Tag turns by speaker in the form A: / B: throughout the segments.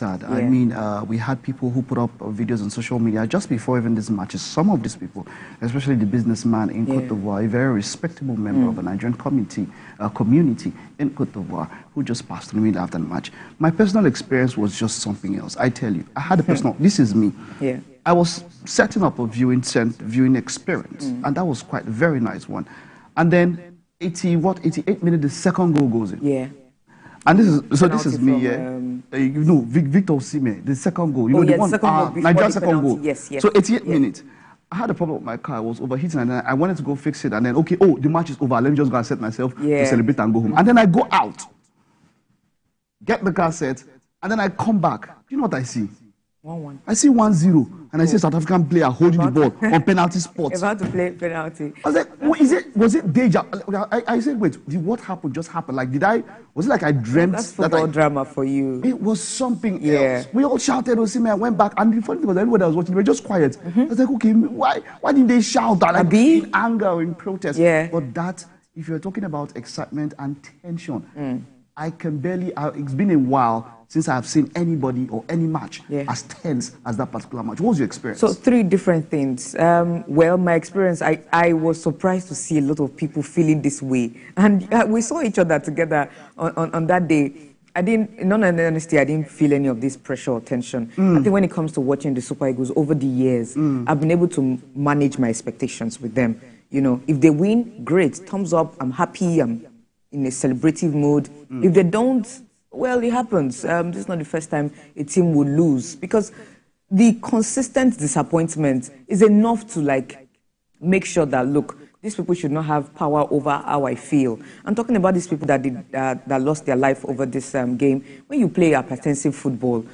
A: sad. I mean, we had people who put up videos on social media just before even these matches. Some of these people, especially the businessman in Cote d'Ivoire, a very respectable member of a Nigerian community in Cote d'Ivoire, who just passed away after the match. My personal experience was just something else. I tell you, I had a personal, this is me. I was setting up a viewing experience, and that was quite a very nice one. And then 88 minutes, the second goal goes in. And this is me, you know, Victor Osimhen, the second goal. You know, the one, Nigeria's second goal. So 88 minutes. I had a problem with my car. I was overheating, and then I wanted to go fix it. And then, okay, the match is over. Let me just go and set myself to celebrate and go home. And then I go out, get the car set, and then I come back. Do you know what I see?
B: 1-1.
A: I see 1-0, and I see a South African player holding the ball on penalty spot.
B: About to play penalty.
A: I was like, was it deja? I said, wait, what happened just happened? Like, was it like I dreamt?
B: That's football drama for you.
A: It was something else. We all shouted, Osimhen, I went back, and the funny thing was, everybody that was watching, they were just quiet. I was like, okay, why didn't they shout that? Like, in anger or in protest? But that, if you're talking about excitement and tension, I can barely, it's been a while since I have seen anybody or any match as tense as that particular match. What was your experience?
B: So 3 different things. Well, my experience, I was surprised to see a lot of people feeling this way. And we saw each other together on that day. In all honesty, I didn't feel any of this pressure or tension. I think when it comes to watching the Super Eagles over the years, I've been able to manage my expectations with them. You know, if they win, great, thumbs up, I'm happy, I'm in a celebrative mood. If they don't, well, it happens. This is not the first time a team would lose, because the consistent disappointment is enough to like make sure that, look, these people should not have power over how I feel. I'm talking about these people that lost their life over this game. When you play hypertensive football,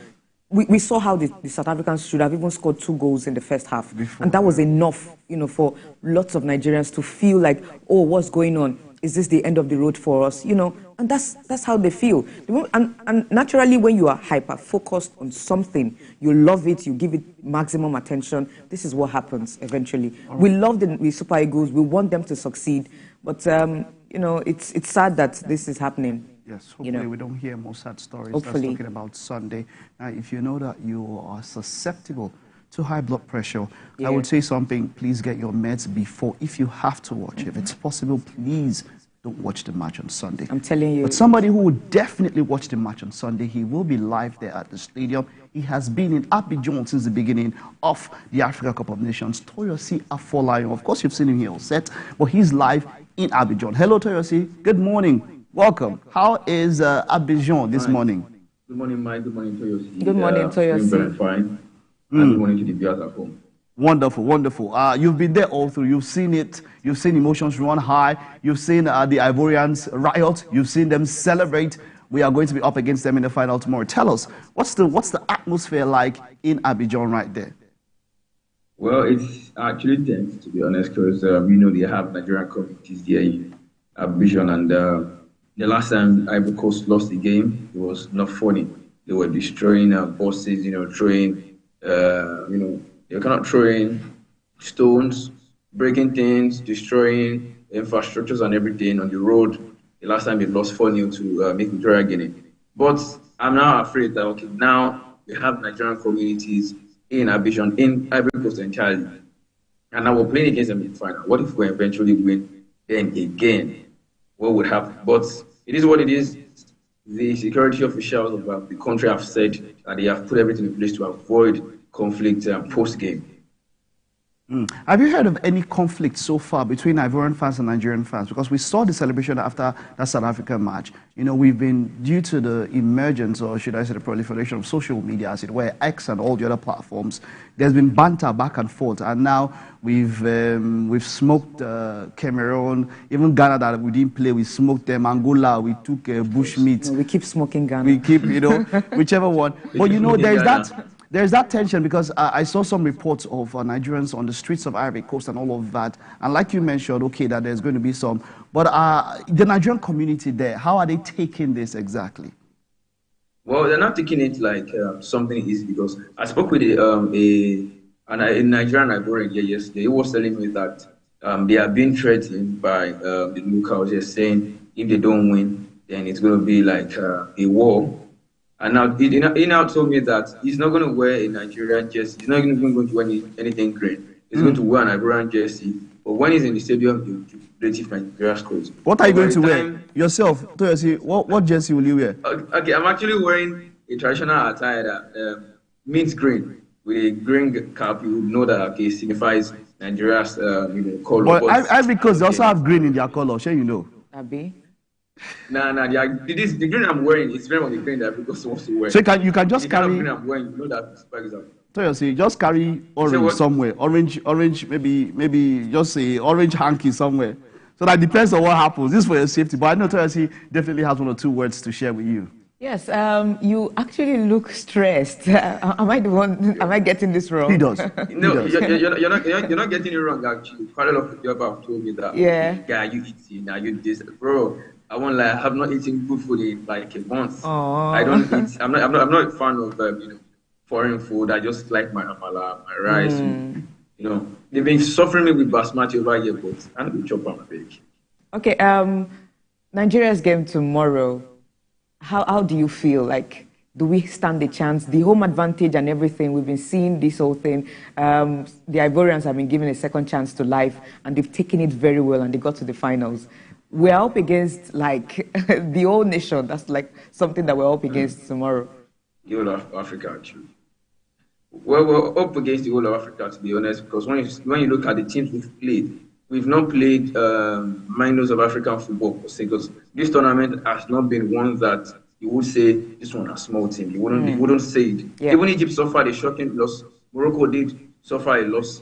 B: we saw how the South Africans should have even scored 2 goals in the first half. And that was enough, you know, for lots of Nigerians to feel like, oh, what's going on? Is this the end of the road for us? You know, and that's how they feel. And naturally, when you are hyper-focused on something, you love it, you give it maximum attention, this is what happens eventually. We love the Super Eagles, we want them to succeed, but, you know, it's sad that this is happening.
A: Yes, hopefully we don't hear more sad stories. Hopefully. That's talking about Sunday. Now, if you know that you are susceptible to high blood pressure, I would say something, please get your meds before, if you have to watch. If it's possible, please don't watch the match on Sunday.
B: I'm telling you.
A: But somebody who would definitely watch the match on Sunday, he will be live there at the stadium. He has been in Abidjan since the beginning of the Africa Cup of Nations. Toyosi Afolayan, of course you've seen him here on set, but he's live in Abidjan. Hello Toyosi, good morning, welcome. How is Abidjan this morning?
C: Good morning, Mike. Good morning, Toyosi.
B: Good morning, Toyosi.
C: Very fine. And good morning to the viewers at home.
A: Wonderful, wonderful. You've been there all through. You've seen it. You've seen emotions run high. You've seen the Ivorians riot. You've seen them celebrate. We are going to be up against them in the final tomorrow. Tell us, what's the atmosphere like in Abidjan right there?
C: Well, it's actually tense, to be honest, because you know, they have Nigerian communities there in Abidjan, and the last time Ivory Coast lost the game, it was not funny. They were destroying buses, you know, throwing, you know, they cannot throwing stones, breaking things, destroying infrastructures and everything on the road. The last time they lost 4-0 to make Victoria Guinea. But I'm now afraid that, okay, now we have Nigerian communities in Abidjan, in Ivory Coast entirely. And now we're playing against them in the final. What if we eventually win them again? What would happen? But it is what it is. The security officials of the country have said that they have put everything in place to avoid conflict post-game.
A: Have you heard of any conflict so far between Ivorian fans and Nigerian fans? Because we saw the celebration after that South African match. You know, we've been, due to the emergence, or should I say the proliferation of social media, as it were, X and all the other platforms, there's been banter back and forth. And now we've smoked Cameroon, even Ghana that we didn't play, we smoked them. Angola, we took bushmeat.
B: We keep smoking Ghana.
A: We keep, you know, whichever one. But you know, there's that tension, because I saw some reports of Nigerians on the streets of Ivory Coast and all of that. And like you mentioned, okay, that there's going to be some. But the Nigerian community there, how are they taking this exactly?
C: Well, they're not taking it like something easy, because I spoke with a Nigerian Ivorian yesterday. He was telling me that they are being threatened by the locals, just saying if they don't win, then it's going to be like a war. And now he now told me that he's not going to wear a Nigerian jersey. He's not even going to wear anything green. He's going to wear an Ivorian jersey. But when he's in the stadium, he'll play if Nigeria scores.
A: What are you going to wear? Yourself, TVC, what jersey will you wear?
C: Okay, I'm actually wearing a traditional attire that mint green with a green cap. You would know that okay, signifies Nigeria's color.
A: But Ivory Coast, they also have green in their color. Sure, you know.
B: Abi?
C: Nah, the green I'm wearing is very much the green that Ivory Coast wants to wear.
A: So you can just carry.
C: The green I'm wearing, you know that Super Eagles are.
A: So just carry orange somewhere. Orange, maybe just say orange hanky somewhere. So that depends on what happens. This is for your safety. But I know TVC definitely has 1 or 2 words to share with you.
B: Yes, you actually look stressed. Am I the one? Am I getting this wrong?
A: He does.
C: No, you're not getting it wrong. Actually, quite a lot of people have told me that.
B: Yeah.
C: Guy, you eating now? You this, bro. I won't lie. I have not eaten good food in like a month.
B: Aww.
C: I don't eat. I'm not a fan of foreign food. I just like my amala, my rice. They've been suffering me with basmati over here, but I'm going to chop on my bake.
B: Okay. Nigeria's game tomorrow. How do you feel? Like, do we stand a chance? The home advantage and everything, we've been seeing this whole thing. The Ivorians have been given a second chance to life, and they've taken it very well, and they got to the finals. We're up against, like, the whole nation. That's, like, something that we're up against tomorrow.
C: The whole of Africa, actually. Well, we're up against the whole of Africa, to be honest, because when you look at the teams we've played, we've not played minors of African football, because this tournament has not been one that you would say this one a small team. You wouldn't say it. Yeah. Even Egypt suffered a shocking loss. Morocco did suffer a loss.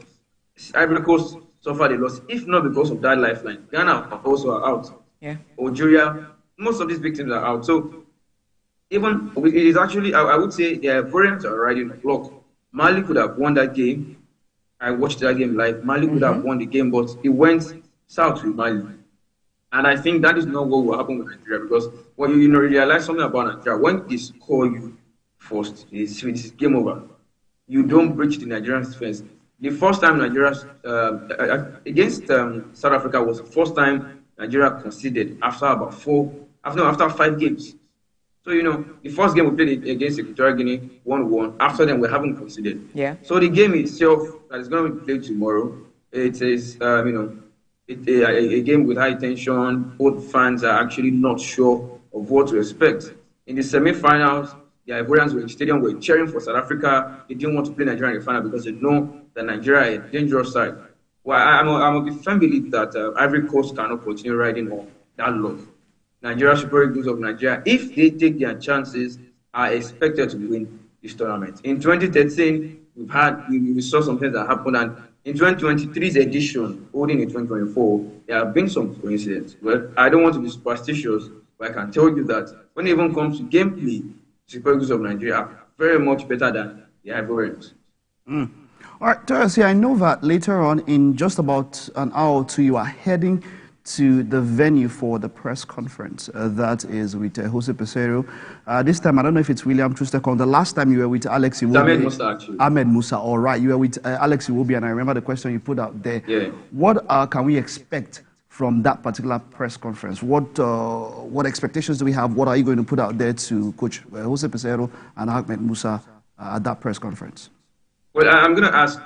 C: Ivory Coast suffered a loss, if not because of that lifeline. Ghana also are out.
B: Yeah.
C: Algeria, most of these big teams are out. So even it is actually, I would say the Ivorians are riding the clock. Mali could have won that game. I watched that game live. Mali could have won the game, but it went south with Mali. And I think that is not what will happen with Nigeria, because when you realize something about Nigeria, when they score you first, it's game over. You don't breach the Nigerian defense. The first time Nigeria against South Africa was the first time Nigeria conceded after about 5 games. So, the first game we played against Equatorial Guinea, 1-1. After then, we haven't conceded.
B: Yeah.
C: So the game itself that is going to be played tomorrow, it is, a game with high tension. Both fans are actually not sure of what to expect. In the semi-finals, the Ivorians were in the stadium, were cheering for South Africa. They didn't want to play Nigeria in the final because they know that Nigeria is a dangerous side. Well, I'm a firm believer that Ivory Coast cannot continue riding on that luck. Nigeria Super Eagles of Nigeria, if they take their chances, are expected to win this tournament. In 2013, we saw some things that happened, and in 2023's edition, holding in 2024, there have been some coincidences. Well, I don't want to be superstitious, but I can tell you that when it even comes to gameplay, Super Eagles of Nigeria are very much better than the Ivorians.
A: All right, TVC, I know that later on, in just about an hour or two, you are heading to the venue for the press conference. That is with Jose Peseiro. This time, I don't know if it's William Trustekon. The last time you were with Alex Iwobi.
C: Ahmed Musa, actually.
A: Ahmed Musa, all right. You were with Alex Iwobi, and I remember the question you put out there.
C: Yeah.
A: What can we expect from that particular press conference? What expectations do we have? What are you going to put out there to Coach Jose Peseiro and Ahmed Musa at that press conference?
C: Well, I'm going to ask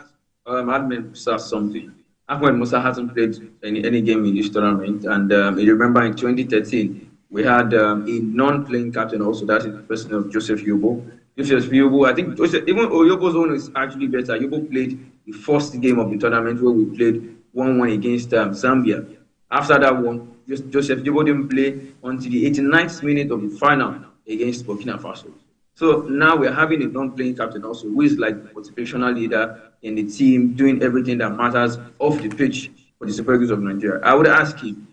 C: Ahmed Musa something. Ahmed Musa hasn't played any game in this tournament, and you remember in 2013 we had a non-playing captain also. That is the person of Joseph Yobo. Joseph Yobo, I think even Yobo's own is actually better. Yobo played the first game of the tournament where we played 1-1 against Zambia. After that one, Joseph Yobo didn't play until the 89th minute of the final against Burkina Faso. So now we're having a non-playing captain also, who is like the motivational leader in the team, doing everything that matters off the pitch for the Super Eagles of Nigeria. I would ask him,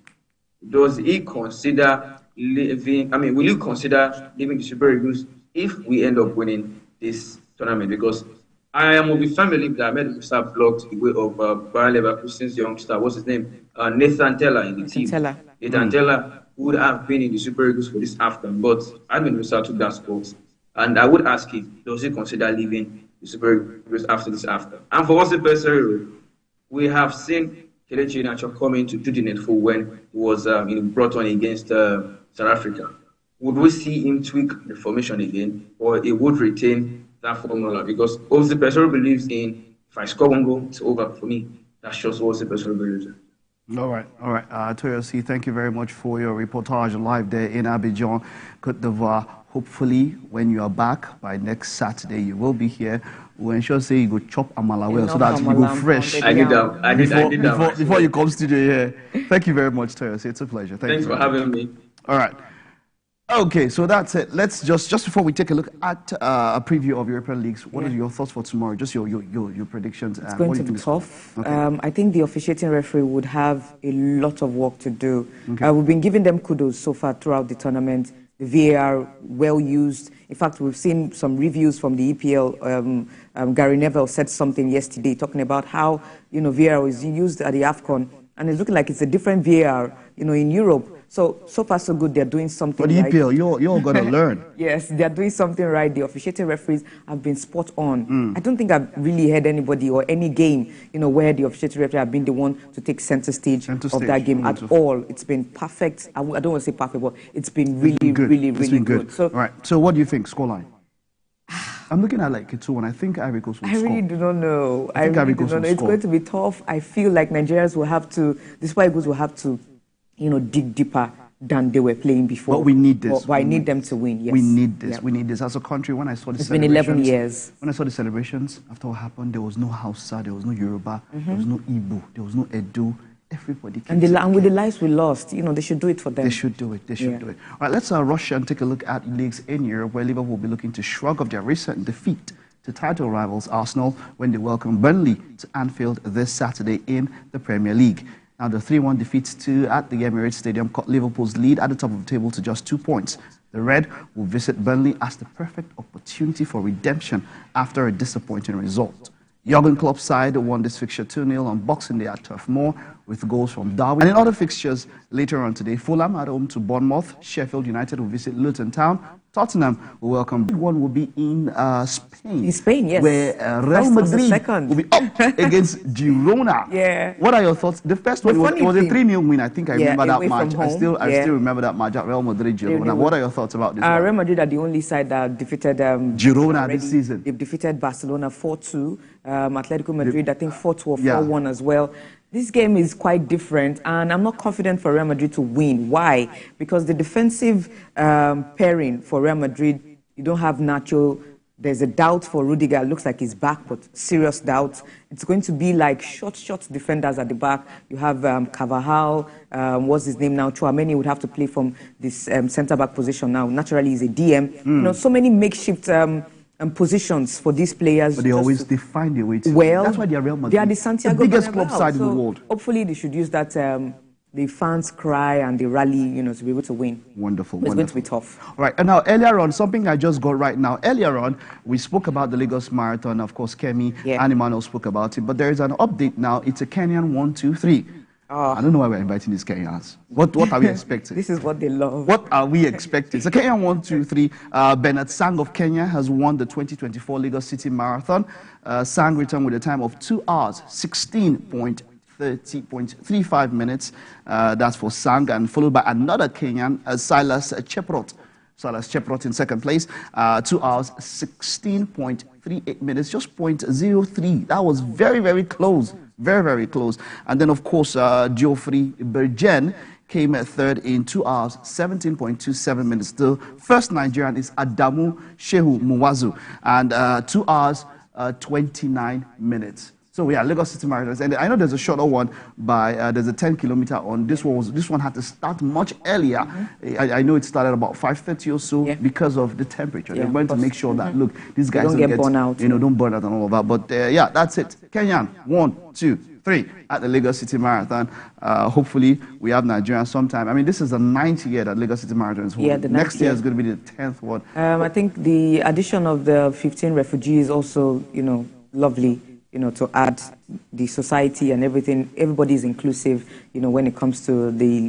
C: does he consider leaving? I mean, will you consider leaving the Super Eagles if we end up winning this tournament? Because I am of the family that Ahmed Musa blocked the way of Bayer Leverkusen's youngster. What's his name? Nathan Teller in the team. Nathan Teller would have been in the Super Eagles for this AFCON, but Ahmed Musa took that spot. And I would ask him, does he consider leaving the Super Eagles after this AFCON? And for Jose Peseiro, we have seen Kelechi Iheanacho come in to do the needful when he was brought on against South Africa. would we see him tweak the formation again, or he would retain that formula? Because Jose Pesaro believes in, if I score one goal, it's over for me. That's just what Jose Pesaro believes in.
A: All right. Toyosi, thank you very much for your reportage live there in Abidjan, Côte d'Ivoire. Hopefully, when you are back by next Saturday, you will be here. We'll ensure say you go chop amala well so that you go fresh.
C: I did that.
A: Before you come studio here. Thank you very much, Toyosi. It's a pleasure.
C: Thanks for having me.
A: All right. Okay, so that's it. Let's just before we take a look at a preview of European leagues, what are your thoughts for tomorrow? Just your predictions.
B: It's going to be tough. Okay. I think the officiating referee would have a lot of work to do. Okay. We've been giving them kudos so far throughout the tournament. The VAR well used. In fact, we've seen some reviews from the EPL. Gary Neville said something yesterday talking about how VAR is used at the AFCON, and it's looking like it's a different VAR in Europe. So far so good. They're doing something right.
A: But the EPL, you're going to learn.
B: Yes, they're doing something right. The officiating referees have been spot on. I don't think I've really heard anybody or any game, where the officiating referee have been the one to take center stage of that game at all. It's been perfect. I don't want to say perfect, but it's been really, really good. So,
A: all right. So what do you think, scoreline? I'm looking at like a 2-1. I think Ivory Coast will score.
B: I really do not know. I really do not know. It's going to be tough. I feel like Nigerians will have to, the Super Eagles will have to, dig deeper than they were playing before.
A: But we need this.
B: But I need them to win, yes.
A: We need this. Yeah. We need this. As a country, when I saw the
B: celebrations... It's been 11 years.
A: When I saw the celebrations, after what happened, there was no Hausa, there was no Yoruba, there was no Igbo, there was no Edo. Everybody came
B: and with the lives we lost, they should do it for them.
A: They should do it. They should do it. All right, let's rush and take a look at leagues in Europe, where Liverpool will be looking to shrug off their recent defeat to title rivals Arsenal when they welcome Burnley to Anfield this Saturday in the Premier League. Now, the 3-1 defeat at the Emirates Stadium cut Liverpool's lead at the top of the table to just 2 points. The Red will visit Burnley as the perfect opportunity for redemption after a disappointing result. Jurgen Klopp's side won this fixture 2-0 on Boxing Day at Turf Moor with goals from Darwin. And in other fixtures later on today, Fulham at home to Bournemouth, Sheffield United will visit Luton Town, Tottenham will welcome. Big one will be in Spain.
B: In Spain, yes.
A: Where Real Madrid will be up against Girona.
B: Yeah.
A: What are your thoughts? The first one was a 3-0 win. I think I remember that match. I still remember that match at Real Madrid Girona. What are your thoughts about this?
B: Real Madrid are the only side that defeated
A: Girona this season.
B: They've defeated Barcelona 4-2. Atletico Madrid, I think 4-2 or 4-1 as well. This game is quite different, and I'm not confident for Real Madrid to win. Why? Because the defensive pairing for Real Madrid, you don't have Nacho. There's a doubt for Rudiger. Looks like he's back, but serious doubts. It's going to be like short defenders at the back. You have Carvajal, what's his name now? Chouameni would have to play from this centre-back position now. Naturally, he's a DM. So many makeshift positions for these players.
A: But they find a way to.
B: Well,
A: that's why they are Real Madrid.
B: They are the Santiago
A: biggest club side in the world.
B: Hopefully, they should use that the fans cry and the rally, to be able to win.
A: Wonderful.
B: It's going to be tough.
A: All right. And now, earlier on, something I just got right now. Earlier on, we spoke about the Lagos Marathon. Of course, Kemi and Emmanuel spoke about it. But there is an update now. It's a Kenyan 1, 2, 3. I don't know why we're inviting these Kenyans. What are we expecting?
B: This is what they love.
A: What are we expecting? So Kenyan 1, 2, 3. Bernard Sang of Kenya has won the 2024 Lagos City Marathon. Sang returned with a time of 2 hours, 16.35 minutes. That's for Sang, and followed by another Kenyan, Silas Cheprot. Silas Cheprot in second place, 2 hours, 16.38 minutes, just 0.03. That was very, very close. Very, very close. And then, of course, Geoffrey Bergen came at third in 2 hours, 17.27 minutes. The first Nigerian is Adamu Shehu Muwazu, and 2 hours, 29 minutes. So yeah, Lagos City Marathon, and I know there's a shorter one by there's a 10-kilometer on. This one had to start much earlier. I know it started about 5:30 or so because of the temperature. They wanted to make sure that look, these guys
B: don't get burned out.
A: Don't burn out and all of that. But yeah, that's it. Kenyan 1, 2, 3 at the Lagos City Marathon. Hopefully we have Nigeria sometime. I mean, this is the 9th year that Lagos City Marathon is holding.
B: Yeah, the
A: next year is going to be the 10th one.
B: I think the addition of the 15 refugees also, lovely. To add the society and everything, everybody is inclusive, when it comes to the